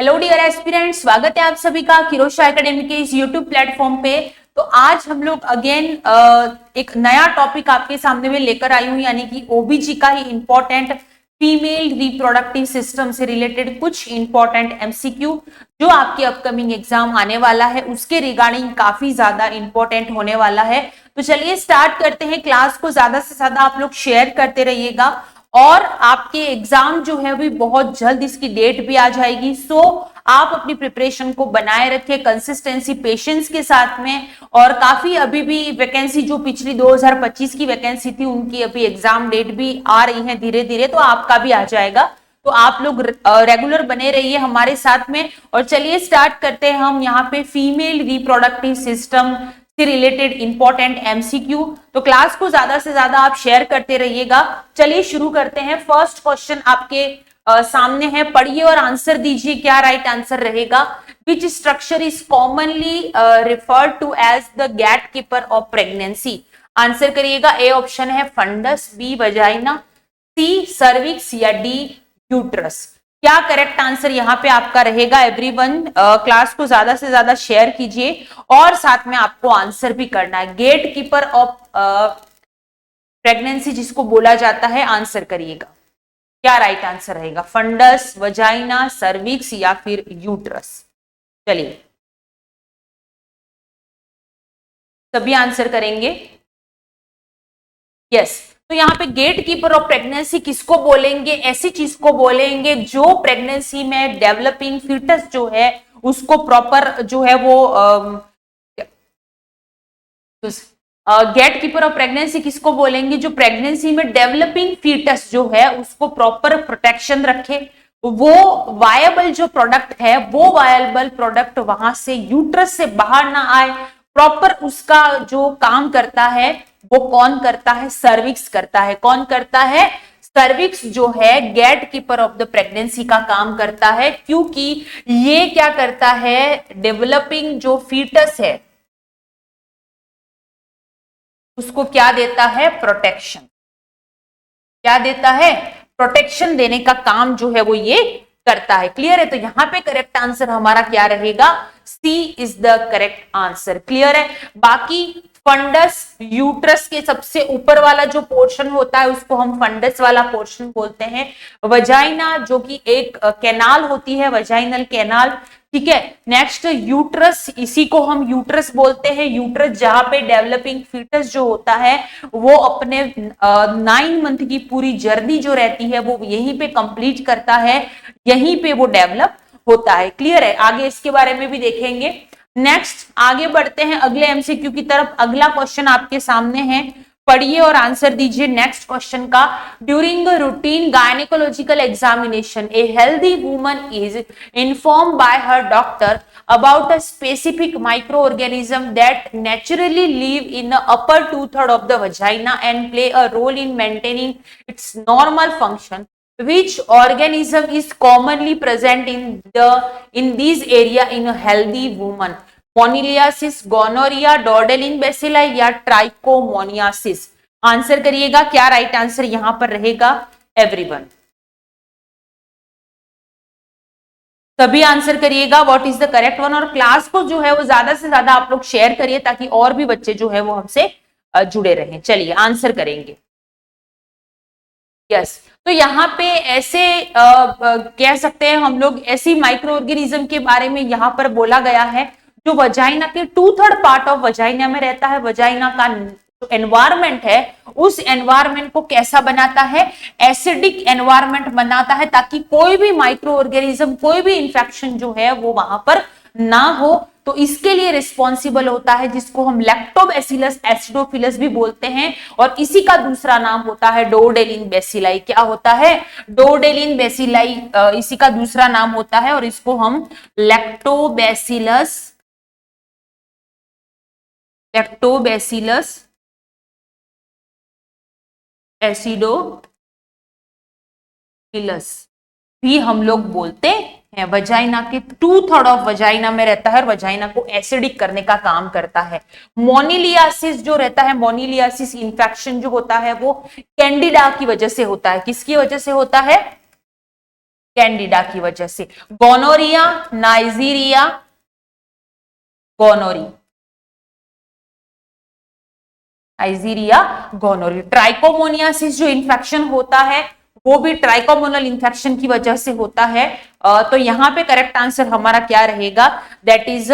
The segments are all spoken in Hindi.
हेलो डियर एस्पिरेंट्स, स्वागत है आप सभी का किरोशा एकेडमी के इस यूट्यूब प्लेटफॉर्म पे। तो आज हम लोग अगेन एक नया टॉपिक आपके सामने में लेकर आई हूँ, यानी कि ओबीजी का ही इंपॉर्टेंट फीमेल रिप्रोडक्टिव सिस्टम से रिलेटेड कुछ इंपॉर्टेंट एमसीक्यू जो आपके अपकमिंग एग्जाम आने वाला है उसके रिगार्डिंग काफी ज्यादा इंपॉर्टेंट होने वाला है। तो चलिए स्टार्ट करते हैं। क्लास को ज्यादा से ज्यादा आप लोग शेयर करते रहिएगा और आपके एग्जाम जो है अभी बहुत जल्द इसकी डेट भी आ जाएगी। सो आप अपनी प्रिपरेशन को बनाए रखिए कंसिस्टेंसी पेशेंस के साथ में। और काफी अभी भी वैकेंसी जो पिछली 2025 की वैकेंसी थी उनकी अभी एग्जाम डेट भी आ रही है धीरे धीरे, तो आपका भी आ जाएगा। तो आप लोग रेगुलर बने रहिए हमारे साथ में। और चलिए स्टार्ट करते हैं हम यहाँ पे फीमेल रिप्रोडक्टिव सिस्टम से रिलेटेड इंपॉर्टेंट एमसीक्यू। तो क्लास को ज्यादा से ज्यादा आप शेयर करते रहिएगा। चलिए शुरू करते हैं। फर्स्ट क्वेश्चन आपके सामने है, पढ़िए और आंसर दीजिए। क्या राइट आंसर रहेगा? Which structure is commonly referred to as the gatekeeper of pregnancy? Answer करिएगा। ए ऑप्शन है fundus, B vagina, C cervix या डी यूट्रस। क्या करेक्ट आंसर यहाँ पे आपका रहेगा? एवरीवन क्लास को ज्यादा से ज्यादा शेयर कीजिए और साथ में आपको आंसर भी करना है। गेट कीपर ऑफ प्रेगनेंसी जिसको बोला जाता है, आंसर करिएगा। क्या राइट आंसर रहेगा? फंडस, वजाइना, सर्विक्स या फिर यूट्रस? चलिए सभी आंसर करेंगे। यस। तो यहाँ पे गेट कीपर ऑफ प्रेगनेंसी किसको बोलेंगे? ऐसी चीज को बोलेंगे जो प्रेगनेंसी में डेवलपिंग फीटस जो है उसको प्रॉपर जो है वो गेट कीपर ऑफ प्रेगनेंसी किसको बोलेंगे? जो प्रेगनेंसी में डेवलपिंग फीटस जो है उसको प्रॉपर प्रोटेक्शन रखे। वो वायबल जो प्रोडक्ट है वो वायबल प्रोडक्ट वहां से यूट्रस से बाहर ना आए, प्रॉपर उसका जो काम करता है वो कौन करता है? सर्विक्स करता है। कौन करता है? सर्विक्स जो है gatekeeper of the pregnancy का काम करता है, क्योंकि ये क्या करता है? डेवलपिंग जो फीटस है उसको क्या देता है? प्रोटेक्शन। क्या देता है? प्रोटेक्शन देने का काम जो है वो ये करता है। क्लियर है? तो यहां पे करेक्ट आंसर हमारा क्या रहेगा? C is the correct answer. Clear है? बाकी फंडस, यूट्रस के सबसे ऊपर वाला जो पोर्शन होता है उसको हम फंडस वाला पोर्शन बोलते हैं। वजाइना जो कि एक कैनाल होती है, वजाइनल कैनाल। ठीक है। नेक्स्ट यूट्रस, इसी को हम यूट्रस बोलते हैं। यूट्रस जहां पे डेवलपिंग फीटस जो होता है वो अपने 9 मंथ की पूरी जर्नी जो रहती है वो यहीं पे कंप्लीट करता है, यहीं पे वो डेवलप होता है। क्लियर है? आगे इसके बारे में भी देखेंगे। नेक्स्ट आगे बढ़ते हैं अगले एमसीक्यू की तरफ। अगला क्वेश्चन आपके सामने है, पढ़िए और आंसर दीजिए नेक्स्ट क्वेश्चन का। During routine gynaecological examination a healthy woman is informed bye her doctor about a specific microorganism that naturally live in the upper 2/3 of the vagina and play a role in maintaining its normal function. Which organism is commonly present in these area in a healthy woman? Moniliasis, gonorrhoea, Doderlein bacilli या ट्राइकोमोनियासिस? आंसर करिएगा। क्या राइट आंसर यहां पर रहेगा? एवरीवन सभी आंसर करिएगा। What is the correct one? और क्लास को जो है वो ज्यादा से ज्यादा आप लोग शेयर करिए ताकि और भी बच्चे जो है वो हमसे जुड़े रहें। चलिए आंसर करेंगे। यस। तो यहाँ पे ऐसे कह सकते हैं हम लोग, ऐसी माइक्रो ऑर्गेनिज्म के बारे में यहाँ पर बोला गया है जो वजाइना के 2/3 पार्ट ऑफ वजाइना में रहता है। वजाइना का जो एनवायरमेंट है उस एनवायरमेंट को कैसा बनाता है? एसिडिक एनवायरमेंट बनाता है, ताकि कोई भी माइक्रो ऑर्गेनिज्म, कोई भी इंफेक्शन जो है वो वहां पर ना हो। तो इसके लिए रिस्पॉन्सिबल होता है जिसको हम लैक्टोबैसिलस एसिडोफिलस भी बोलते हैं, और इसी का दूसरा नाम होता है डोर्डेलिन बेसिलाई। क्या होता है? डोर्डेलिन बेसिलाई इसी का दूसरा नाम होता है, और इसको हम लैक्टोबैसिलस एसिडोफिलस भी हम लोग बोलते हैं। वजाइना के 2/3 ऑफ वजाइना में रहता है और वजाइना को एसिडिक करने का काम करता है। मोनिलियासिस जो रहता है, मोनिलियासिस इंफेक्शन जो होता है वो कैंडिडा की वजह से होता है। किसकी वजह से होता है? कैंडिडा की वजह से। Gonorrhoea, Neisseria, gonorrhoeae, Neisseria, gonorrhoeae. Trichomoniasis जो इन्फेक्शन होता है वो भी ट्राइकोमोनल इन्फेक्शन की वजह से होता है। तो यहाँ पे करेक्ट आंसर हमारा क्या रहेगा, that is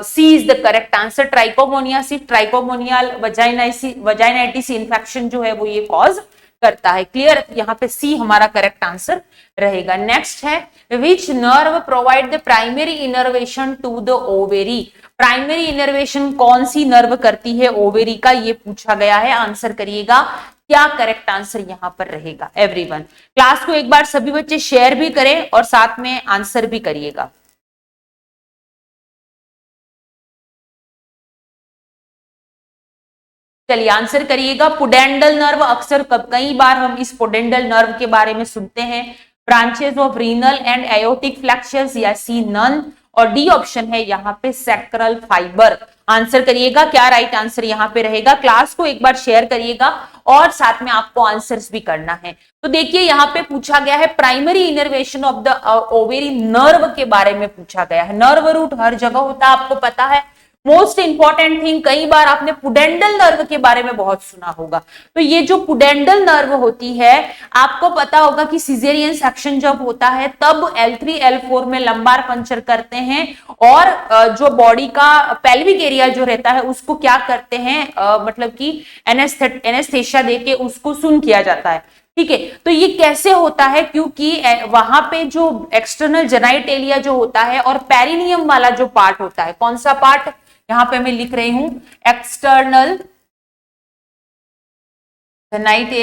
C is the correct answer. Trichomoniasis, trichomonial vaginitis infection जो है वो ये कॉज करता है। क्लियर, यहाँ पे सी हमारा करेक्ट आंसर रहेगा। नेक्स्ट है, which nerve provide the primary innervation to the ovary. Primary innervation कौन सी नर्व करती है ओवेरी का, ये पूछा गया है। आंसर करिएगा, क्या करेक्ट आंसर यहां पर रहेगा एवरीवन। क्लास को एक बार सभी बच्चे शेयर भी करें और साथ में आंसर भी करिएगा। चलिए आंसर करिएगा। पुडेंडल नर्व, अक्सर कई बार हम इस पुडेंडल नर्व के बारे में सुनते हैं। Branches of renal and aortic plexus, या सी नन, और डी ऑप्शन है यहाँ पे सैक्रल फाइबर। आंसर करिएगा, क्या राइट आंसर यहाँ पे रहेगा। क्लास को एक बार शेयर करिएगा और साथ में आपको आंसर्स भी करना है। तो देखिए यहाँ पे पूछा गया है primary innervation of the ovary nerve के बारे में पूछा गया है। नर्व रूट हर जगह होता है, आपको पता है। मोस्ट इंपॉर्टेंट थिंग, कई बार आपने पुडेंडल नर्व के बारे में बहुत सुना होगा। तो ये जो पुडेंडल नर्व होती है, आपको पता होगा कि सिजेरियन सेक्शन जब होता है तब L3 L4 में लंबार पंचर करते हैं और जो बॉडी का पेल्विक एरिया जो रहता है उसको क्या करते हैं, मतलब कि एनेस्थेसिया देके उसको सुन किया जाता है। ठीक है, तो ये कैसे होता है, क्योंकि वहां पे जो एक्सटर्नल जेनाइटेलिया जो होता है और पेरिनियम वाला जो पार्ट होता है, कौन सा पार्ट, यहां पे मैं लिख रही हूं external genital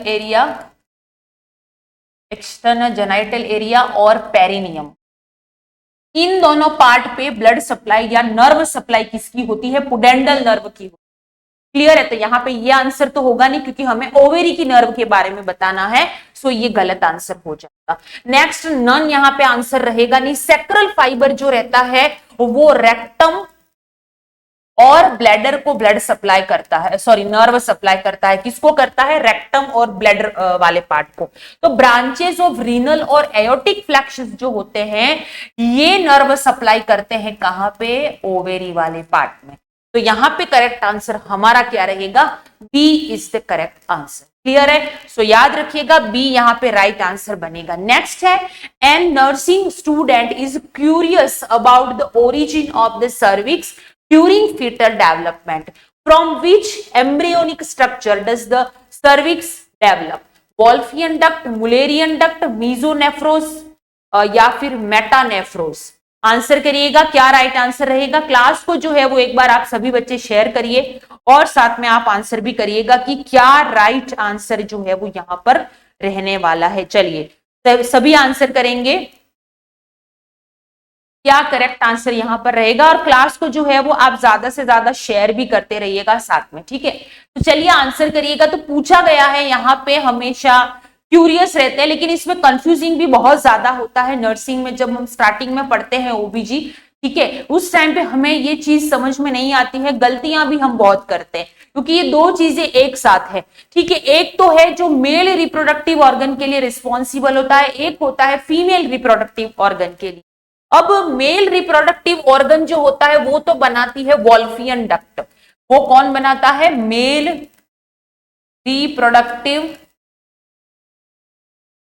area, external genital area और पेरिनियम, इन दोनों पार्ट पे ब्लड सप्लाई या नर्व सप्लाई किसकी होती है, पुडेंडल नर्व की होती है। क्लियर है, तो यहाँ पे ये आंसर तो होगा नहीं क्योंकि हमें ओवेरी की नर्व के बारे में बताना है, सो ये गलत आंसर हो जाएगा। नेक्स्ट, नन यहाँ पे आंसर रहेगा नहीं। सेक्रल फाइबर जो रहता है वो रेक्टम और ब्लैडर को ब्लड सप्लाई करता है, सॉरी नर्व सप्लाई करता है। किसको करता है, रेक्टम और ब्लैडर वाले पार्ट को। तो ब्रांचेस ऑफ रीनल और एयोटिक फ्लेक्सस जो होते हैं ये नर्व सप्लाई करते हैं कहां पे, ओवेरी वाले पार्ट में। तो यहां पे करेक्ट आंसर हमारा क्या रहेगा, B is the correct answer. Clear है, सो याद रखिएगा बी यहां पे राइट आंसर बनेगा। नेक्स्ट है, an nursing student is curious about the origin of the cervix during fetal development. From which embryonic structure does the cervix develop? Wolffian duct, Mullerian duct, mesonephros या फिर मेटानेफ्रोस। आंसर करिएगा, क्या राइट आंसर रहेगा। क्लास को जो है वो एक बार आप सभी बच्चे शेयर करिए और साथ में आप आंसर भी करिएगा कि क्या राइट आंसर जो है वो यहां पर रहने वाला है। चलिए सभी आंसर करेंगे, क्या करेक्ट आंसर यहां पर रहेगा। और क्लास को जो है वो आप ज्यादा से ज्यादा शेयर भी करते रहिएगा साथ में, ठीक है। तो चलिए आंसर करिएगा। तो पूछा गया है यहाँ पे, हमेशा क्यूरियस रहते हैं लेकिन इसमें कंफ्यूजिंग भी बहुत ज्यादा होता है। नर्सिंग में जब हम स्टार्टिंग में पढ़ते हैं ओबीजी, ठीक है, उस टाइम पे हमें ये चीज समझ में नहीं आती है, गलतियां भी हम बहुत करते हैं क्योंकि ये दो चीजें एक साथ है। ठीक है, एक तो है जो मेल रिप्रोडक्टिव ऑर्गन के लिए रिस्पॉन्सिबल होता है, एक होता है फीमेल रिप्रोडक्टिव ऑर्गन के लिए। अब मेल रिप्रोडक्टिव ऑर्गन जो होता है वो तो बनाती है वॉल्फियन डक्ट। वो कौन बनाता है, मेल रिप्रोडक्टिव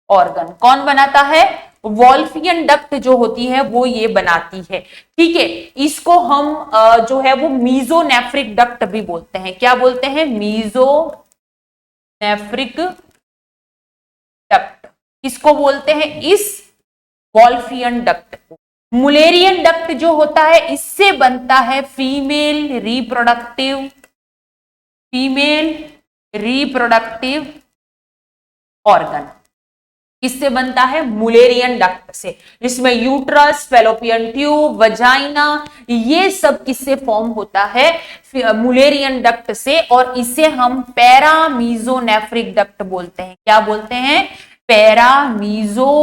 ऑर्गन कौन बनाता है, वॉल्फियन डक्ट जो होती है वो ये बनाती है। ठीक है, इसको हम जो है वो मीजोनेफ्रिक डक्ट भी बोलते हैं। क्या बोलते हैं, मीजोनेफ्रिक डक्ट। किसको बोलते हैं, इस वॉल्फियन डक्ट को। मुलेरियन डक्ट जो होता है इससे बनता है फीमेल रिप्रोडक्टिव ऑर्गन। किससे बनता है, मुलेरियन डक्ट से, जिसमें यूट्रस, फेलोपियन ट्यूब, वजाइना, ये सब किससे फॉर्म होता है, मुलेरियन डक्ट से। और इसे हम पैरामीजोनेफ्रिक डक्ट बोलते हैं। क्या बोलते हैं, पैरामीजोनेफ्रिक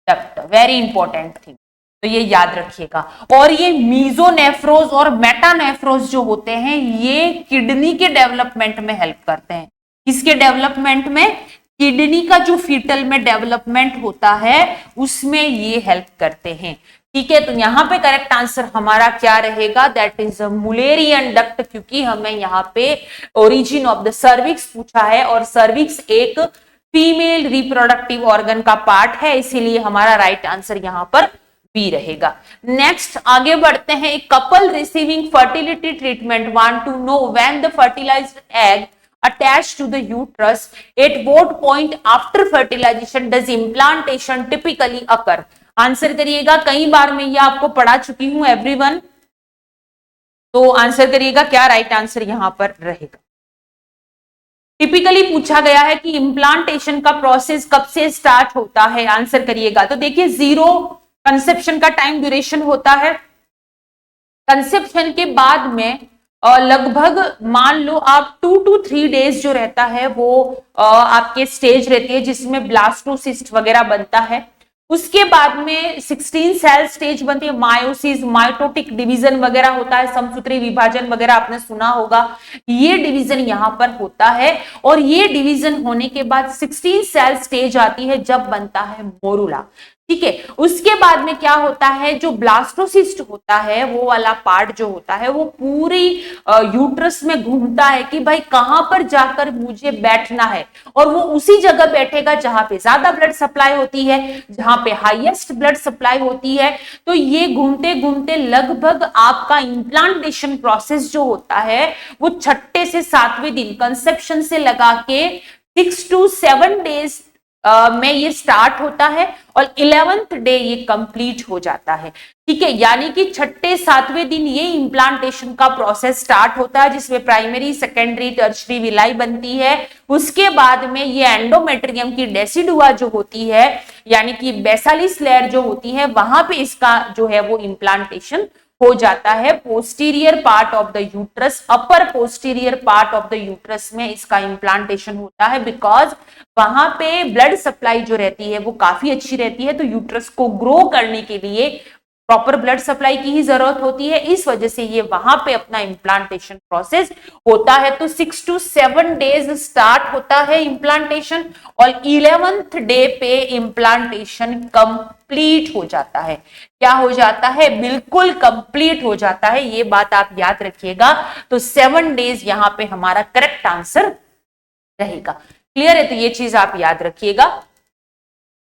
डक्ट। वेरी इंपॉर्टेंट थिंग, तो ये याद रखिएगा। और ये मीजोनेफ्रोज और मेटानेफ्रोज जो होते हैं ये किडनी के डेवलपमेंट में हेल्प करते हैं। किसके डेवलपमेंट में, किडनी का जो फीटल में डेवलपमेंट होता है उसमें ये हेल्प करते हैं। ठीक है, तो यहां पे करेक्ट आंसर हमारा क्या रहेगा, दैट इज मुलेरियन डक्ट, क्योंकि हमें यहाँ पे ओरिजिन ऑफ द सर्विक्स पूछा है और सर्विक्स एक फीमेल रिप्रोडक्टिव ऑर्गन का पार्ट है, इसीलिए हमारा राइट आंसर यहाँ पर बी रहेगा। नेक्स्ट आगे बढ़ते हैं। Couple receiving fertility treatment want to know when the fertilised egg attached to the uterus at what point after fertilization does implantation typically occur। Answer करिएगा, कई बार मैं ये आपको पढ़ा चुकी हूं एवरीवन, तो आंसर करिएगा क्या राइट आंसर यहां पर रहेगा। टिपिकली पूछा गया है कि इम्प्लांटेशन का प्रोसेस कब से स्टार्ट होता है, आंसर करिएगा। तो देखिए 0 कंसेप्शन का टाइम ड्यूरेशन होता है, कंसेप्शन के बाद में लगभग मान लो आप 2 to 3 डेज जो रहता है वो आपके स्टेज रहती है जिसमें ब्लास्टोसिस्ट वगैरह बनता है। उसके बाद में 16 सेल स्टेज बनती है, मायोसिस, माइटोटिक डिवीजन वगैरह होता है, समसूत्री विभाजन वगैरह आपने सुना होगा, ये डिवीजन यहां पर होता है। और ये डिवीजन होने के बाद 16 सेल स्टेज आती है जब बनता है मोरुला। ठीक है, उसके बाद में क्या होता है, जो ब्लास्टोसिस्ट होता है वो वाला पार्ट जो होता है वो पूरी यूट्रस में घूमता है कि भाई कहां पर जाकर मुझे बैठना है, और वो उसी जगह बैठेगा जहां पे ज्यादा ब्लड सप्लाई होती है, जहां पे हाईएस्ट ब्लड सप्लाई होती है। तो ये घूमते घूमते लगभग आपका इम्प्लांटेशन प्रोसेस जो होता है वो 6 से 7वें दिन कंसेप्शन से लगा के 6 to 7 डेज में ये स्टार्ट होता है और 11th डे ये कंप्लीट हो जाता है। ठीक है, यानी कि 6-7वें दिन ये इम्प्लांटेशन का प्रोसेस स्टार्ट होता है जिसमें प्राइमरी, सेकेंडरी, टर्शरी विलाई बनती है। उसके बाद में ये एंडोमेट्रियम की डेसिडुआ जो होती है यानी कि बेसालिस लेयर जो होती है वहां पे इसका जो है वो इम्प्लांटेशन हो जाता है। Posterior part of the uterus, upper posterior part of the uterus में इसका इम्प्लांटेशन होता है, बिकॉज वहां पे ब्लड सप्लाई जो रहती है वो काफी अच्छी रहती है, तो यूट्रस को ग्रो करने के लिए प्रॉपर ब्लड सप्लाई की ही जरूरत होती है, इस वजह से ये वहां पे अपना इम्प्लांटेशन प्रोसेस होता है। तो 6 to 7 डेज स्टार्ट होता है इम्प्लांटेशन और 11th डे पे इम्प्लांटेशन कंप्लीट हो जाता है। क्या हो जाता है, बिल्कुल कंप्लीट हो जाता है, ये बात आप याद रखिएगा। तो 7 डेज यहां पे हमारा करेक्ट आंसर रहेगा। क्लियर है, तो ये चीज आप याद रखिएगा।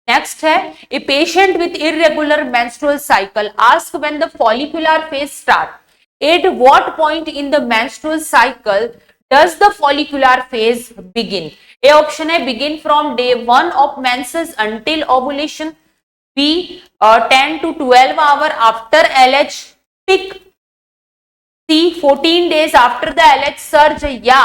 नेक्स्ट है, a patient with irregular menstrual cycle ask when the follicular phase start at what point in the menstrual cycle does the follicular phase begin. A option है begin from day 1 of menses until ovulation, B 10 to 12 hour after LH peak, C 14 days after the LH surge, या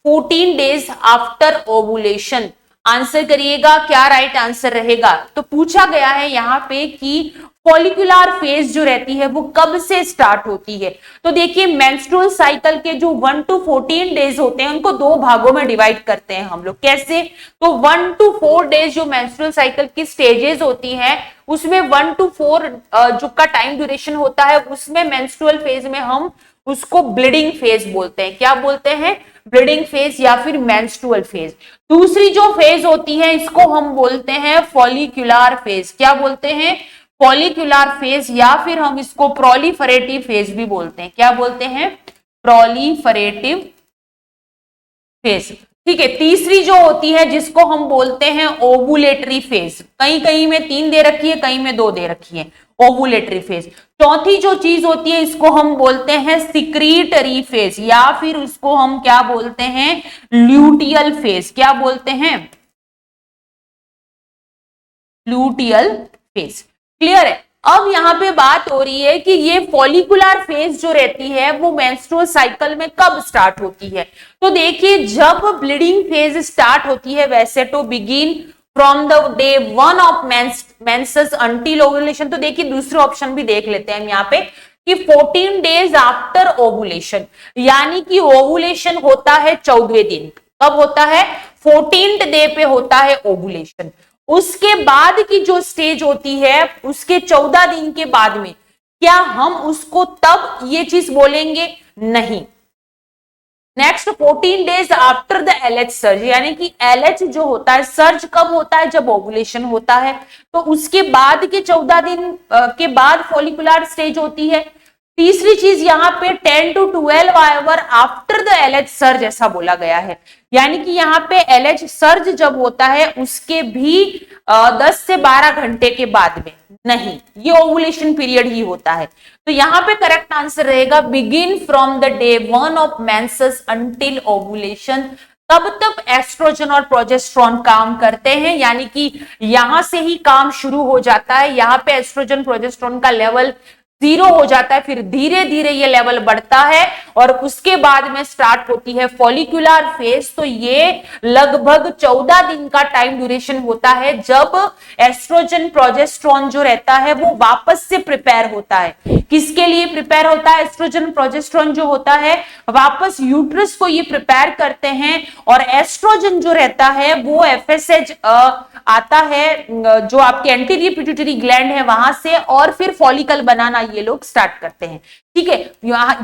14 डेज आफ्टर ओवुलेशन। आंसर करिएगा क्या राइट आंसर रहेगा। तो पूछा गया है यहाँ पे कि फॉलिकुलर फेज जो रहती है वो कब से स्टार्ट होती है। तो देखिए मेंस्ट्रुअल साइकिल के जो 1 to 14 डेज होते हैं उनको 2 भागों में डिवाइड करते हैं हम लोग। कैसे, तो 1 to 4 डेज जो मेंस्ट्रुअल साइकिल की स्टेजेस होती हैं उसमें 1 to 4 जो का टाइम ड्यूरेशन होता है उसमें मेंस्ट्रुअल फेज में हम उसको ब्लीडिंग फेज बोलते हैं। क्या बोलते हैं, ब्लीडिंग फेज या फिर मेंस्ट्रुअल फेज। दूसरी जो फेज होती है इसको हम बोलते हैं फॉलिकुलर फेज। क्या बोलते हैं, फॉलिकुलर फेज, या फिर हम इसको प्रोलिफरेटिव फेज भी बोलते हैं। क्या बोलते हैं, प्रोलिफरेटिव फेज। ठीक है, तीसरी जो होती है जिसको हम बोलते हैं ओवुलेटरी फेज, कहीं कहीं में 3 दे रखी है, कहीं में 2 दे रखी है, ओवुलेटरी फेज। चौथी जो चीज होती है इसको हम बोलते हैं सिक्रीटरी फेज, या फिर उसको हम क्या बोलते हैं, ल्यूटियल फेज। क्या बोलते हैं, ल्यूटियल फेज। क्लियर है। अब यहाँ पे बात हो रही है कि ये फॉलिकुलर फेज जो रहती है वो मेंस्ट्रुअल साइकिल में कब स्टार्ट होती है। तो देखिए जब ब्लीडिंग फेज स्टार्ट होती है वैसे तो begin from the day 1 of menses until ovulation. तो देखिए दूसरे ऑप्शन भी देख लेते हैं हम यहाँ पे कि 14 डेज आफ्टर ओवुलेशन, यानी कि ओवुलेशन होता है 14वें दिन। कब होता है, 14th डे पे होता है ओवुलेशन। उसके बाद की जो स्टेज होती है उसके 14 दिन के बाद में, क्या हम उसको तब ये चीज बोलेंगे, नहीं। Next 14 days after the LH surge, यानी कि एलएच जो होता है सर्ज कब होता है, जब ओवुलेशन होता है, तो उसके बाद के 14 दिन के बाद फॉलिकुलर स्टेज होती है। तीसरी चीज यहाँ पे 10 to 12 hour after the LH surge ऐसा बोला गया है, यानी कि यहाँ पे एलएच सर्ज जब होता है उसके भी 10 से 12 घंटे के बाद में नहीं, ये ओवुलेशन पीरियड ही होता है। तो यहाँ पे करेक्ट आंसर रहेगा begin from the day 1 of menses until ovulation. तब तक एस्ट्रोजन और प्रोजेस्टेरोन काम करते हैं, यानी कि यहां से ही काम शुरू हो जाता है। यहाँ पे एस्ट्रोजन प्रोजेस्टेरोन का लेवल 0 हो जाता है, फिर धीरे धीरे ये लेवल बढ़ता है और उसके बाद में स्टार्ट होती है फॉलिकुलर फेज। तो ये लगभग 14 दिन का टाइम ड्यूरेशन होता है जब एस्ट्रोजन प्रोजेस्टेरोन जो रहता है वो वापस से प्रिपेयर होता है। किसके लिए प्रिपेयर होता है? एस्ट्रोजन प्रोजेस्टेरोन जो होता है वापस यूट्रस को ये प्रिपेयर करते हैं, और एस्ट्रोजन जो रहता है वो एफएसएच आता है जो आपके एंटीरियर पिट्यूटरी ग्लैंड है वहां से, और फिर फॉलिकल बनाना ये लोग स्टार्ट करते हैं। ठीक है,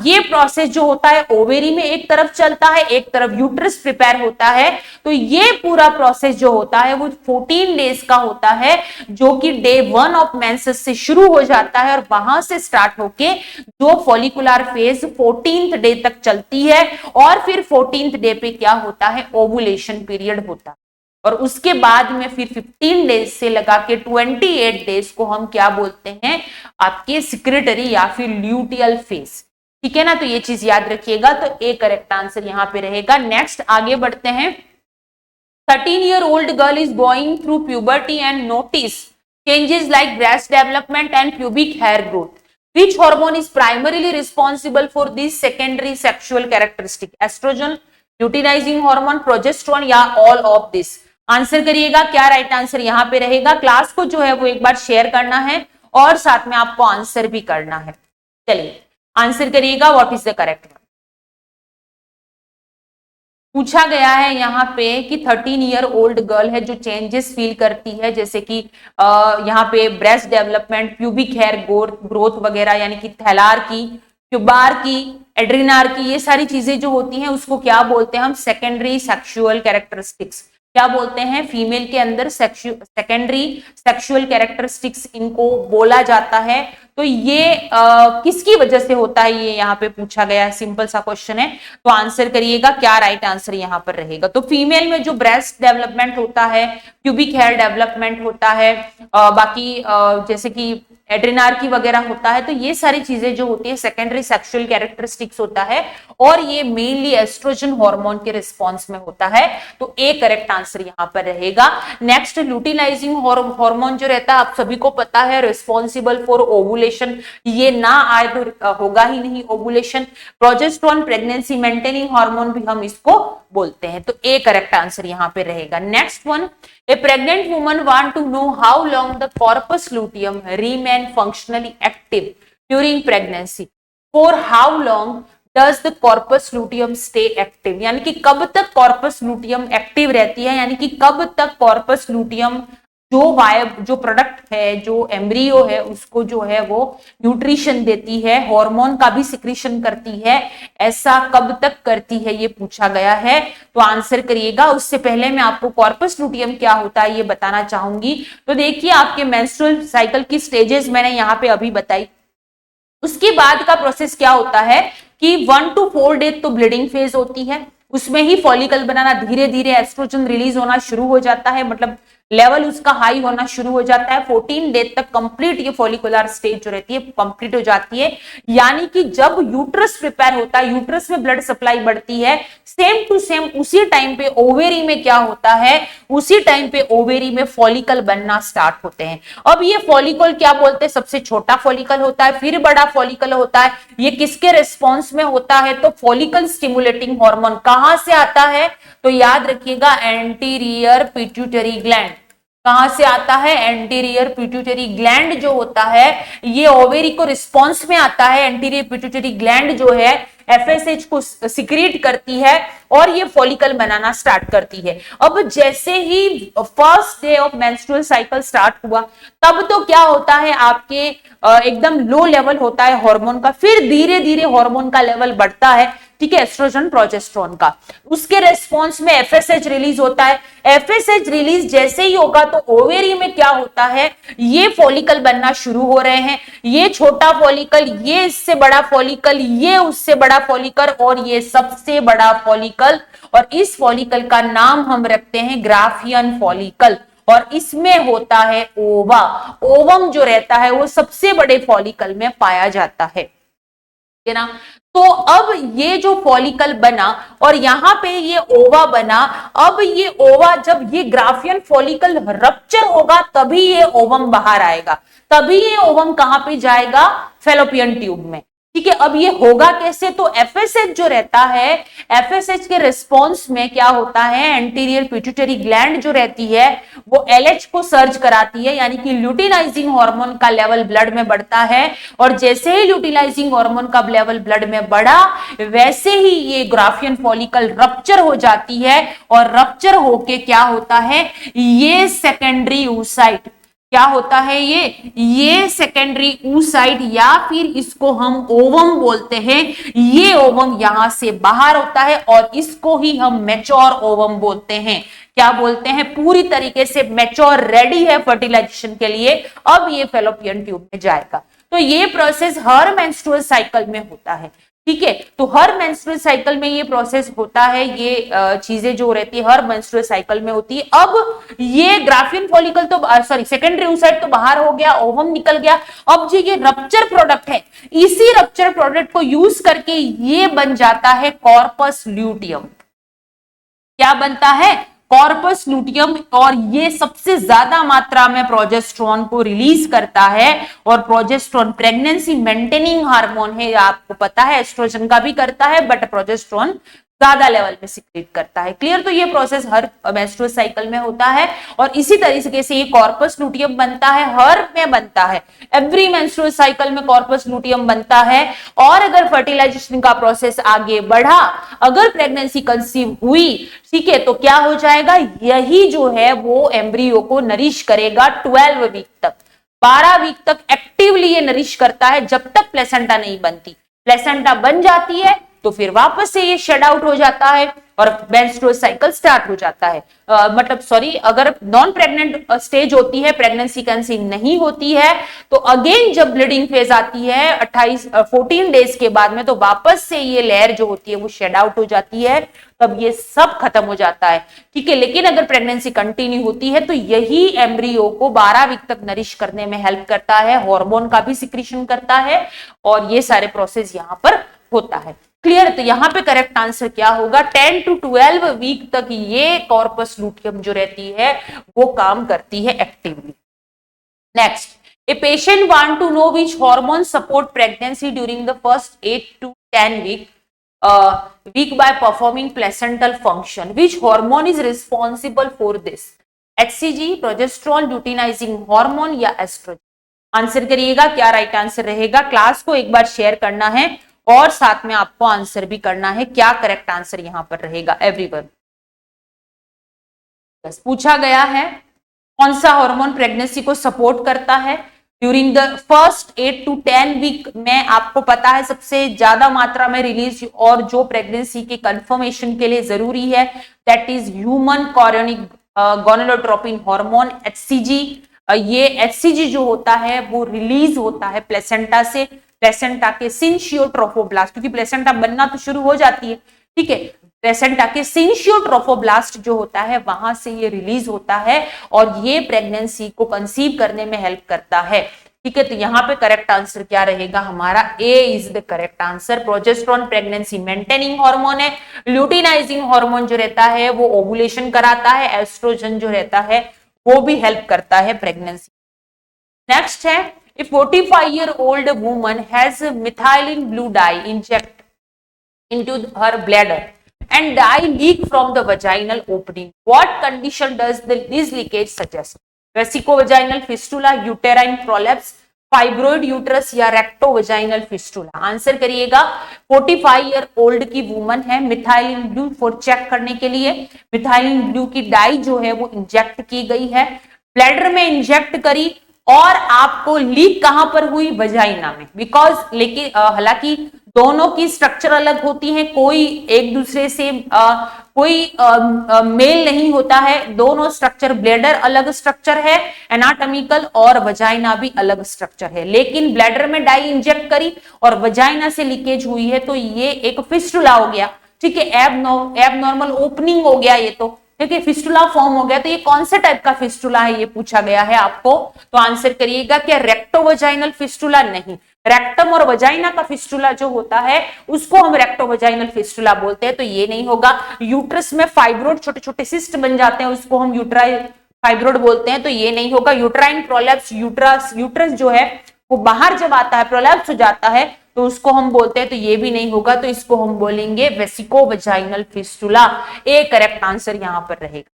ये प्रोसेस जो होता है ओवेरी में एक तरफ चलता है, एक तरफ यूट्रस प्रिपेयर होता है। तो ये पूरा प्रोसेस जो होता है वो 14 डेज का होता है, जो कि डे 1 ऑफ मेंसेस से शुरू हो जाता है और वहां से स्टार्ट होके जो फॉलिकुलर फेज 14th डे तक चलती है, और फिर 14th डे पे क्या होता है, ओवुलेशन पीरियड होता है। और उसके बाद में फिर 15 डेज से लगा के 28 डेज को हम क्या बोलते हैं, आपके सिक्रेटरी या फिर ल्यूटियल फेज। ठीक है ना, तो ये चीज याद रखिएगा। तो ए करेक्ट आंसर यहां पे रहेगा। नेक्स्ट आगे बढ़ते हैं। 13-year-old girl is going through puberty and notice changes like breast development and pubic hair growth. Which hormone is primarily responsible for these secondary sexual characteristics? Oestrogen, luteinising hormone, progesterone या ऑल ऑफ दिस? आंसर करिएगा। क्या राइट आंसर यहाँ पे रहेगा? क्लास को जो है वो एक बार शेयर करना है और साथ में आपको आंसर भी करना है। चलिए आंसर करिएगा, व्हाट इज द करेक्ट? पूछा गया है यहाँ पे कि 13-year-old गर्ल है जो चेंजेस फील करती है, जैसे कि यहाँ पे breast development, pubic hair growth वगैरह, यानी कि थैलार की, प्यूबार की, एड्रीनार की, ये सारी चीजें जो होती हैं उसको क्या बोलते हैं हम? Secondary sexual characteristics. क्या बोलते हैं? फीमेल के अंदर सेकेंडरी सेक्सुअल कैरेक्टरिस्टिक्स इनको बोला जाता है। तो ये किसकी वजह से होता है, ये यहाँ पे पूछा गया है। सिंपल सा क्वेश्चन है, तो आंसर करिएगा। क्या राइट आंसर यहाँ पर रहेगा? तो फीमेल में जो ब्रेस्ट डेवलपमेंट होता है, प्यूबिक हेयर डेवलपमेंट होता है, बाकी जैसे कि एड्रीनार की वगैरह होता है, तो ये सारी चीजें जो होती है सेकेंडरी सेक्सुअल कैरेक्टरिस्टिक्स होता है, और ये मेनली एस्ट्रोजन हार्मोन के रिस्पॉन्स में होता है। तो ए करेक्ट आंसर यहाँ पर रहेगा। नेक्स्ट, ल्यूटिनाइजिंग हार्मोन जो रहता है आप सभी को पता है, रिस्पॉन्सिबल फॉर ओवुलेशन। ये ना आए तो होगा ही नहीं ovulation. Progesterone pregnancy maintaining hormone भी हम इसको बोलते हैं। तो ए करेक्ट आंसर यहाँ पे रहेगा। Next one, a pregnant woman want to know how long the corpus luteum remain functionally active during pregnancy. For how long does the corpus luteum stay active, यानी कि कब तक कॉर्पस लूटियम एक्टिव रहती है, यानी कि कब तक कॉर्पस लूटियम जो प्रोडक्ट है, जो एम्ब्रियो है, उसको जो है वो न्यूट्रिशन देती है, हार्मोन का भी सिक्रीशन करती है, ऐसा कब तक करती है ये पूछा गया है। तो आंसर करिएगा। उससे पहले मैं आपको कॉर्पस लूटियम क्या होता है ये बताना चाहूंगी। तो देखिए, आपके मेंस्ट्रुअल साइकिल की स्टेजेस मैंने यहाँ पे अभी बताई। उसके बाद का प्रोसेस क्या होता है कि 1 to 4 डेज तो ब्लीडिंग फेज होती है, उसमें ही फॉलिकल बनाना, धीरे धीरे एस्ट्रोजन रिलीज होना शुरू हो जाता है, मतलब लेवल उसका हाई होना शुरू हो जाता है। 14 डेज तक कंप्लीट ये फॉलिकुलर स्टेज जो रहती है कंप्लीट हो जाती है, यानी कि जब यूट्रस प्रिपेयर होता है, यूट्रस में ब्लड सप्लाई बढ़ती है, सेम टू सेम उसी टाइम पे ओवेरी में क्या होता है, उसी टाइम पे ओवेरी में फॉलिकल बनना स्टार्ट होते हैं। अब ये फॉलिकल क्या बोलते हैं? सबसे छोटा फॉलिकल होता है, फिर बड़ा फॉलिकल होता है। ये किसके रिस्पॉन्स में होता है? तो फॉलिकल स्टिमुलेटिंग हार्मोन कहां से आता है? तो याद रखिएगा, एंटीरियर पिट्यूटरी ग्लैंड। कहां से आता है? एंटीरियर पिट्यूटरी ग्लैंड जो होता है ये ओवेरी को रिस्पॉन्स में आता है। एंटीरियर पिट्यूटरी ग्लैंड जो है एफएसएच को सिक्रीट करती है और ये फॉलिकल बनाना स्टार्ट करती है। अब जैसे ही first day of menstrual cycle start हुआ, तब तो क्या होता है, आपके एकदम लो लेवल होता है हार्मोन का, फिर धीरे धीरे हार्मोन का लेवल बढ़ता है। ठीक है, एस्ट्रोजन प्रोजेस्टेरोन का। उसके रेस्पॉन्स में एफएसएच रिलीज होता है। एफएसएच रिलीज जैसे ही होगा तो ओवेरी में क्या होता है, ये फॉलिकल बनना शुरू हो रहे हैं, ये छोटा फॉलिकल, ये इससे बड़ा फॉलिकल, ये उससे बड़ा फॉलिकल और ये सबसे बड़ा फॉलिकल, और इस फॉलिकल का नाम हम रखते हैं ग्राफियन फॉलिकल, और इसमें होता है ओवा। ओवम जो रहता है वो सबसे बड़े फॉलिकल में पाया जाता है ना। तो अब ये जो फॉलिकल बना और यहां पे ये ओवा बना, अब ये ओवा जब ये ग्राफियन फॉलिकल रप्चर होगा तभी ये ओवम बाहर आएगा, तभी ये ओवम कहां पे जाएगा, फेलोपियन ट्यूब में। ठीक है, अब ये होगा कैसे, तो एफएसएच जो रहता है, एफएसएच के रिस्पॉन्स में क्या होता है, एंटीरियर पिट्यूटरी ग्लैंड जो रहती है वो एलएच को सर्ज कराती है, यानी कि ल्यूटिनाइजिंग हार्मोन का लेवल ब्लड में बढ़ता है, और जैसे ही ल्यूटिनाइजिंग हार्मोन का लेवल ब्लड में बढ़ा वैसे ही ये ग्राफियन फॉलिकल रप्चर हो जाती है, और रप्चर होके क्या होता है, ये सेकेंडरी oocyte, क्या होता है ये सेकेंडरी oocyte, या फिर इसको हम ओवम बोलते हैं, ये ओवम यहां से बाहर होता है और इसको ही हम मैच्योर ओवम बोलते हैं। क्या बोलते हैं, पूरी तरीके से मैच्योर, रेडी है फर्टिलाइजेशन के लिए, अब ये फेलोपियन ट्यूब में जाएगा। तो ये प्रोसेस हर मेंस्ट्रुअल साइकिल में होता है। ठीक है, तो हर मेंस्ट्रुअल साइकिल में ये प्रोसेस होता है, ये चीजें जो रहती है हर मेंस्ट्रुअल साइकिल में होती है। अब ये ग्राफियन फॉलिकल तो सॉरी सेकेंडरी oocyte तो बाहर हो गया, ओवम निकल गया, अब जो ये रप्चर प्रोडक्ट है, इसी रप्चर प्रोडक्ट को यूज करके ये बन जाता है कॉर्पस ल्यूटियम। क्या बनता है, कॉर्पस लूटियम, और ये सबसे ज्यादा मात्रा में प्रोजेस्टेरोन को रिलीज करता है, और प्रोजेस्टेरोन प्रेगनेंसी मेंटेनिंग हार्मोन है, आपको पता है एस्ट्रोजन का भी करता है बट प्रोजेस्टेरोन ज्यादा लेवल पे सिक्रेट करता है। क्लियर, तो ये प्रोसेस हर मेंस्ट्रुअल साइकिल में होता है, और इसी तरीके से ये कॉर्पस लूटियम बनता है, हर में बनता है, एवरी मेंस्ट्रुअल साइकिल में कॉर्पस लूटियम बनता है। और अगर फर्टिलाइजेशन का प्रोसेस आगे बढ़ा, अगर प्रेगनेंसी कंसीव हुई, ठीक है, तो क्या हो जाएगा, यही जो है वो एम्ब्रियो को नरिश करेगा 12 वीक तक, 12 वीक तक एक्टिवली ये नरिश करता है, जब तक प्लेसेंटा नहीं बनती। प्लेसेंटा बन जाती है तो फिर वापस से ये शेड आउट हो जाता है और मेंस्ट्रुअल साइकिल स्टार्ट हो जाता है। मतलब सॉरी, अगर नॉन प्रेग्नेंट स्टेज होती है, प्रेगनेंसी कंसीव नहीं होती है, तो अगेन जब ब्लीडिंग फेज आती है 14 डेज के बाद में, तो वापस से ये लेयर जो होती है वो शेड आउट हो जाती है, तब ये सब खत्म हो जाता है। ठीक है, लेकिन अगर प्रेगनेंसी कंटिन्यू होती है तो यही एम्ब्रियो को 12 वीक तक नरिश करने में हेल्प करता है, हार्मोन का भी सिक्रीशन करता है, और ये सारे प्रोसेस यहाँ पर होता है। क्लियर, तो यहां पे करेक्ट आंसर क्या होगा, 10 to 12 वीक तक ये कॉर्पस लूटियम जो रहती है वो काम करती है actively. Next, a patient want to know which hormone support pregnancy during the first 8 to 10 week by performing placental function. Which hormone is responsible for this? HCG, progesterone, luteinizing hormone या एस्ट्रोजन? आंसर करिएगा, क्या राइट आंसर रहेगा। क्लास को एक बार शेयर करना है और साथ में आपको आंसर भी करना है, क्या करेक्ट आंसर यहां पर रहेगा एवरीवन। पूछा गया है कौन सा हार्मोन प्रेगनेंसी को सपोर्ट करता है during the first 8 to 10 week में। आपको पता है सबसे ज्यादा मात्रा में रिलीज और जो प्रेगनेंसी के कंफर्मेशन के लिए जरूरी है, that is human chorionic gonadotropin hormone, HCG। ये HCG जो होता है वो रिलीज होता है प्लेसेंटा से, प्लेसेंटा के सिंशियोट्रोफोब्लास्ट, क्योंकि प्लेसेंटा बनना तो शुरू हो जाती है, ठीक है, प्लेसेंटा के सिंशियोट्रोफोब्लास्ट जो होता है वहां से ये रिलीज होता है और ये प्रेगनेंसी को कंसीव करने में हेल्प करता है। ठीक है, तो यहाँ पे करेक्ट आंसर क्या रहेगा हमारा, A is the correct answer. Progesterone pregnancy maintaining hormone है, ल्यूटिनाइजिंग हार्मोन जो रहता है वो ओवुलेशन कराता है, एस्ट्रोजन जो रहता है वो भी हेल्प करता है प्रेगनेंसी। नेक्स्ट है, a 45-year-old woman has methylene blue dye inject into her bladder and dye leak from the vaginal opening. What condition does this leakage suggest? Vesicovaginal fistula, uterine prolapse, fibroid uterus या रेक्टोवेजाइनल फिस्टुला? आंसर करिएगा। 45 ईयर ओल्ड की वुमन है, मिथाइलिन ब्लू फॉर चेक करने के लिए मिथाइलिन ब्लू की डाई जो है वो इंजेक्ट की गई है, ब्लैडर में इंजेक्ट करी और आपको लीक कहां पर हुई, वजाइना में। बिकॉज लेकिन हालांकि दोनों की स्ट्रक्चर अलग होती है, कोई एक दूसरे से कोई मेल नहीं होता है, दोनों स्ट्रक्चर, ब्लैडर अलग स्ट्रक्चर है एनाटॉमिकल और वजाइना भी अलग स्ट्रक्चर है, लेकिन ब्लैडर में डाई इंजेक्ट करी और वजाइना से लीकेज हुई है तो ये एक फिस्टुला हो गया, ठीक है, एबनॉर्मल ओपनिंग हो गया ये तो, ठीक है, फिस्टुला फॉर्म हो गया। तो ये कौन से टाइप का फिस्टुला है ये पूछा गया है आपको, तो आंसर करिएगा क्या रेक्टोवजाइनल फिस्टुला, नहीं, रेक्टम और वजाइना का फिस्टुला जो होता है उसको हम रेक्टोवजाइनल फिस्टुला बोलते हैं, तो ये नहीं होगा। यूट्रस में फाइब्रोड छोटे छोटे सिस्ट बन जाते हैं उसको हम यूट्राइल फाइब्रोड बोलते हैं, तो ये नहीं होगा। यूट्राइन प्रोलैप्स, यूट्रस जो है वो बाहर जब आता है, प्रोलैप्स हो जाता है तो उसको हम बोलते हैं, तो ये भी नहीं होगा, तो इसको हम बोलेंगे vesicovaginal fistula. A correct answer यहां पर रहेगा।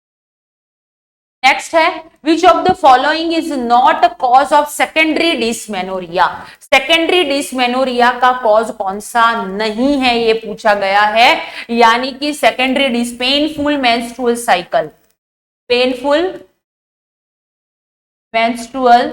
नेक्स्ट है which of the following is not a cause of secondary dysmenorrhoea. Secondary dysmenorrhoea का कॉज कौन सा नहीं है ये पूछा गया है, यानी कि secondary dys painful menstrual cycle, painful menstrual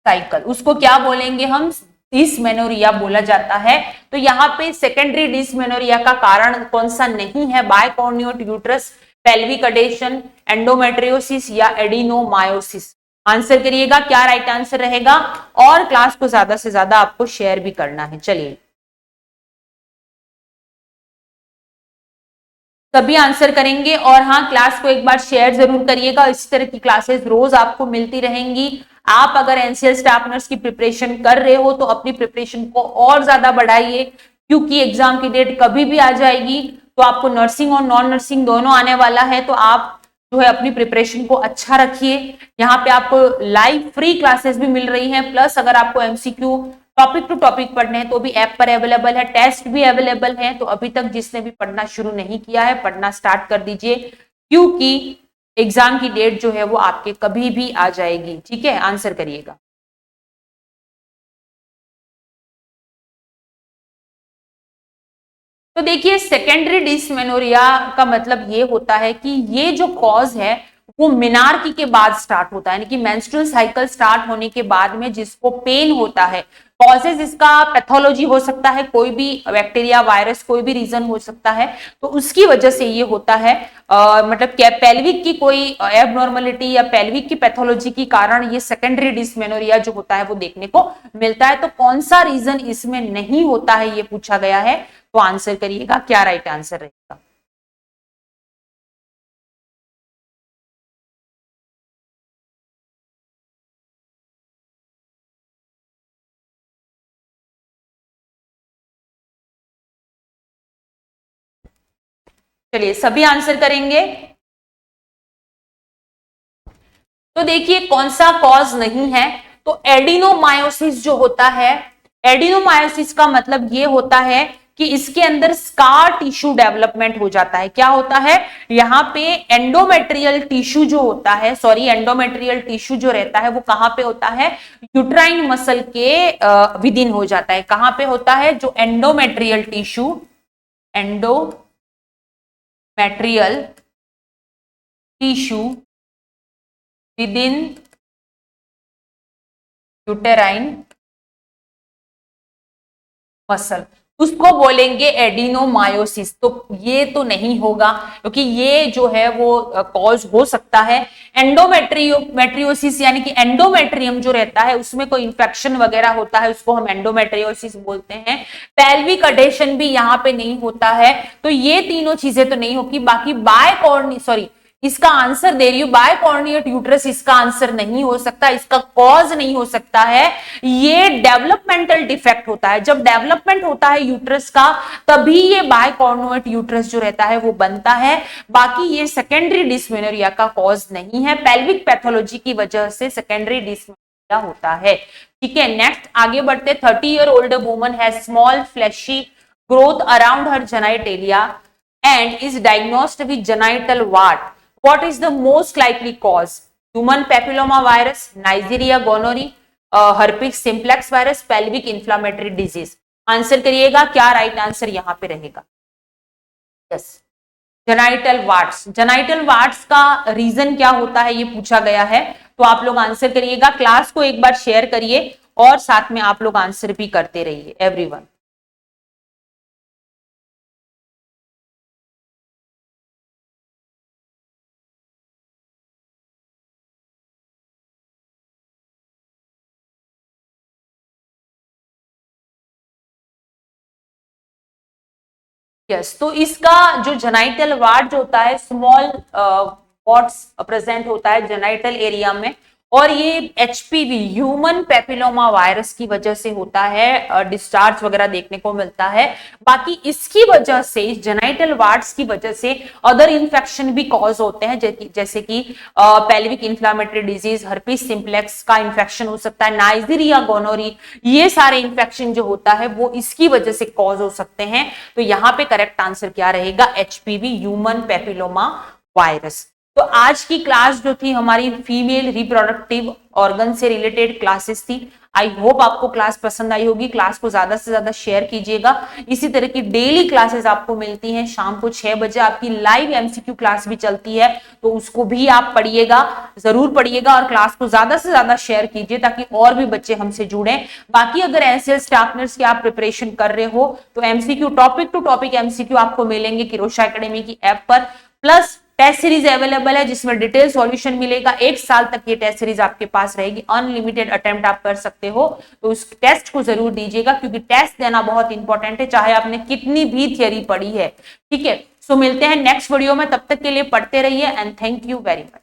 cycle, उसको क्या बोलेंगे हम, डिसमेनोरिया बोला जाता है। तो यहाँ पे सेकेंडरी डिसमेनोरिया का कारण कौन सा नहीं है, बायकॉर्नियोट यूट्रस, पेल्विक अडेशन, एंडोमेट्रियोसिस या एडिनोमायोसिस। आंसर करिएगा क्या राइट आंसर रहेगा, और क्लास को ज्यादा से ज्यादा आपको शेयर भी करना है। चलिए सभी आंसर करेंगे, और हाँ क्लास को एक बार शेयर जरूर करिएगा, इसी तरह की क्लासेस रोज आपको मिलती रहेंगी। आप अगर एनसीएल स्टाफ नर्स की प्रिपरेशन कर रहे हो तो अपनी प्रिपरेशन को और ज्यादा बढ़ाइए, क्योंकि एग्जाम की डेट कभी भी आ जाएगी, तो आपको नर्सिंग और नॉन नर्सिंग दोनों आने वाला है, तो आप जो है अपनी प्रिपरेशन को अच्छा रखिए। यहाँ पे आपको लाइव फ्री क्लासेस भी मिल रही हैं, प्लस अगर आपको एमसीक्यू टॉपिक टू टॉपिक पढ़ने हैं तो भी ऐप पर अवेलेबल है, टेस्ट भी अवेलेबल है। तो अभी तक जिसने भी पढ़ना शुरू नहीं किया है, पढ़ना स्टार्ट कर दीजिए, क्योंकि एग्जाम की डेट जो है वो आपके कभी भी आ जाएगी। ठीक है, आंसर करिएगा। तो देखिए सेकेंडरी डिसमेनोरिया का मतलब ये होता है कि ये जो कॉज है वो मिनार्की के बाद स्टार्ट होता है, यानी कि मेंस्ट्रुअल साइकिल स्टार्ट होने के बाद में जिसको पेन होता है। कॉजेज इसका पैथोलॉजी हो सकता है, कोई भी बैक्टीरिया वायरस कोई भी रीजन हो सकता है, तो उसकी वजह से ये होता है। मतलब पेल्विक की कोई एबनॉर्मलिटी या पेल्विक की पैथोलॉजी के कारण ये सेकेंडरी डिसमेनोरिया जो होता है वो देखने को मिलता है। तो कौन सा रीजन इसमें नहीं होता है ये पूछा गया है, तो आंसर करिएगा क्या राइट आंसर रहेगा। चलिए सभी आंसर करेंगे। तो देखिए कौन सा कॉज नहीं है, तो एडिनोमायोसिस जो होता है, एडिनोमायोसिस का मतलब ये होता है कि इसके अंदर स्कार टिश्यू डेवलपमेंट हो जाता है। क्या होता है, यहाँ पे एंडोमेट्रियल टिश्यू जो होता है, सॉरी एंडोमेट्रियल टिश्यू जो रहता है वो कहां पे होता है, यूट्राइन मसल के विद इन हो जाता है। कहां पे होता है, जो endometrial tissue, endometrial tissue with in uterine muscle, उसको बोलेंगे एडिनोमायोसिस। तो ये तो नहीं होगा, क्योंकि ये जो है वो कॉज हो सकता है एंडोमेट्रियोसिस, यानी कि एंडोमेट्रियम जो रहता है उसमें कोई इंफेक्शन वगैरह होता है, उसको हम एंडोमेट्रियोसिस बोलते हैं। पेल्विक अडेशन भी यहाँ पे नहीं होता है, तो ये तीनों चीजें तो नहीं होगी। बाकी इसका आंसर दे रही हूं, बायकॉर्निएट यूट्रस इसका आंसर नहीं हो सकता, इसका कॉज नहीं हो सकता है। ये डेवलपमेंटल डिफेक्ट होता है, जब डेवलपमेंट होता है यूट्रस का तभी ये बायकॉर्निएट यूट्रस जो रहता है वो बनता है। बाकी ये सेकेंडरी डिसमेनोरिया का कॉज नहीं है, पेल्विक पैथोलॉजी की वजह से सेकेंडरी डिसमेनोरिया होता है। ठीक है, नेक्स्ट आगे बढ़ते। 30 year old woman has small fleshy growth around her genitalia and is diagnosed with genital wart. What is the most likely cause? Human papilloma virus, Neisseria gonorrhea, herpes simplex virus, pelvic inflammatory disease. Answer करिएगा क्या राइट आंसर यहां पे रहेगा। Yes, genital वार्ट्स। जेनाइटल वार्ट्स का रीजन क्या होता है ये पूछा गया है, तो आप लोग आंसर करिएगा। क्लास को एक बार शेयर करिए और साथ में आप लोग आंसर भी करते रहिए एवरीवन। यस, तो इसका जो जेनाइटल वार्ड जो होता है, स्मॉल पॉट्स प्रेजेंट होता है जेनाइटल एरिया में, और ये एचपीवी ह्यूमन पेपिलोमा वायरस की वजह से होता है, डिस्चार्ज वगैरह देखने को मिलता है। बाकी इसकी वजह से, जेनाइटल वार्ड्स की वजह से अदर इन्फेक्शन भी कॉज होते हैं, जैसे कि pelvic inflammatory disease, herpes simplex का इन्फेक्शन हो सकता है, नाइजीरिया गोनोरी, ये सारे इन्फेक्शन जो होता है वो इसकी वजह से कॉज हो सकते हैं। तो यहाँ पे करेक्ट आंसर क्या रहेगा? HPV, human papilloma virus. तो आज की क्लास जो थी हमारी फीमेल रिप्रोडक्टिव ऑर्गन से रिलेटेड क्लासेस थी। आई होप आपको क्लास पसंद आई होगी। क्लास को ज्यादा से ज्यादा शेयर कीजिएगा। इसी तरह की डेली क्लासेस आपको मिलती हैं। शाम को 6 बजे आपकी लाइव एमसीक्यू क्लास भी चलती है, तो उसको भी आप पढ़िएगा, जरूर पढ़िएगा, और क्लास को ज्यादा से ज्यादा शेयर कीजिए ताकि और भी बच्चे हमसे जुड़े। बाकी अगर एनसीएल स्टाफ नर्स की आप प्रिपरेशन कर रहे हो तो MCQ, topic to topic MCQ आपको मिलेंगे किरोशा एकेडमी की ऐप पर, प्लस टेस्ट सीरीज अवेलेबल है जिसमें डिटेल सॉल्यूशन मिलेगा। 1 साल तक ये टेस्ट सीरीज आपके पास रहेगी, अनलिमिटेड अटेम्प्ट आप कर सकते हो। तो उस टेस्ट को जरूर दीजिएगा, क्योंकि टेस्ट देना बहुत इंपॉर्टेंट है, चाहे आपने कितनी भी थियरी पढ़ी है। ठीक है, सो मिलते हैं नेक्स्ट वीडियो में, तब तक के लिए पढ़ते रहिए and thank you very much.